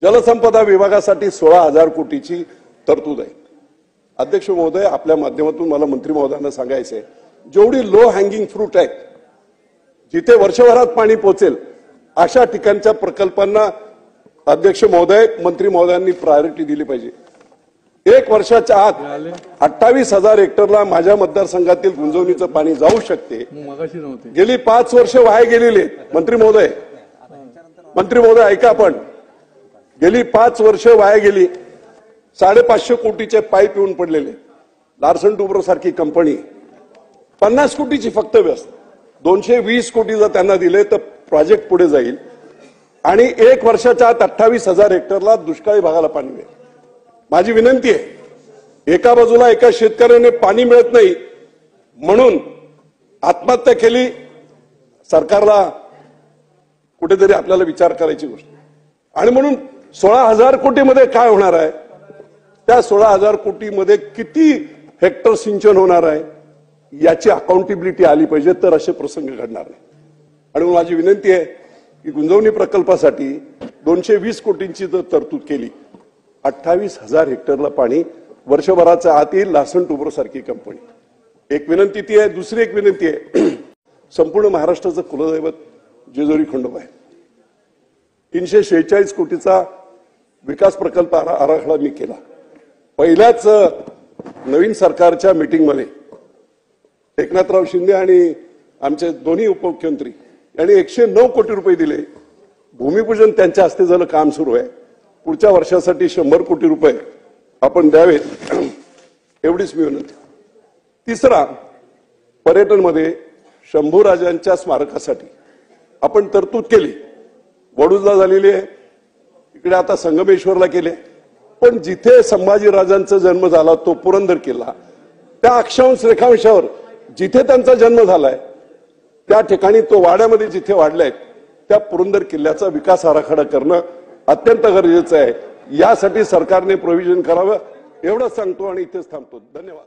जलसंपदा विभागासाठी 16,000 कोटीची तरतूद आहे। अध्यक्ष महोदय, आपल्या माध्यमातून मला मंत्री महोदयांना सांगायचं आहे, जेवढी लो हँगिंग फ्रूट आहे, जिथे वर्षभरात पाणी पोहोचेल अशा ठिकाणच्या प्रकल्पांना अध्यक्ष महोदय, मंत्री महोदयांनी प्रायोरिटी दिली पाहिजे। 1 वर्षाच्या आत 28,000 हेक्टरला माझ्या मतदारसंघातील गुंजवणीचं पाणी जाऊ शकते। गेली 5 वर्ष वाया गेलेली मंत्री महोदय ऐका, आपण गेली 5 वर्ष वाया गेली। 550 कोटीचे पाईप येऊन पडलेले। लार्सन टुब्रो सारखी कंपनी 50 कोटीची फक्त व्यवस्था, 220 कोटी जर त्यांना दिले तर प्रोजेक्ट पुढे जाईल आणि 1 वर्षाच्या आत 28,000 हेक्टरला दुष्काळी भागाला पाणी मिळेल। माझी विनंती आहे, एका बाजूला एका शेतकऱ्याने पाणी मिळत नाही म्हणून आत्महत्या केली, सरकारला कुठेतरी आपल्याला विचार करायची गोष्ट। आणि म्हणून 16,000 कोटीमध्ये काय होणार आहे, त्या 16,000 कोटीमध्ये किती हेक्टर सिंचन होणार आहे याची अकाउंटेबिलिटी आली पाहिजे, तर असे प्रसंग घडणार नाही। आणि माझी विनंती आहे की गुंजवणी प्रकल्पासाठी 220 कोटींची जर तरतूद केली, 28,000 हेक्टरला पाणी वर्षभराच्या आत येईल, लार्सन टुब्रो सारखी कंपनी। एक विनंती ती आहे। दुसरी एक विनंती आहे, संपूर्ण महाराष्ट्राचं कुलदैवत जेजुरी खंडोबा आहे। 346 कोटीचा विकास प्रकल्प आराखडा मी केला। पहिल्याच नवीन सरकारच्या मीटिंगमध्ये एकनाथराव शिंदे आणि आमचे दोन्ही उपमुख्यमंत्री यांनी 109 कोटी रुपये दिले। भूमिपूजन त्यांच्या हस्ते झालं, काम सुरू आहे। पुढच्या वर्षासाठी 100 कोटी रुपये आपण द्यावेत, एवढीच मी विनंती। तिसरा, पर्यटनमध्ये शंभूराजांच्या स्मारकासाठी आपण तरतूद केली, वडूजला झालेली आहे, इकडे आता संगमेश्वरला केले। पण जिथे संभाजीराजांचा जन्म झाला तो पुरंदर किल्ला, त्या अक्षांश रेखांशावर जिथे त्यांचा जन्म झालाय त्या ठिकाणी तो वाड्यामध्ये जिथे वाढलाय त्या पुरंदर किल्ल्याचा विकास आराखडा करणं अत्यंत गरजेचं आहे। यासाठी सरकारने प्रोव्हिजन करावं, एवढंच सांगतो आणि इथेच थांबतो। धन्यवाद।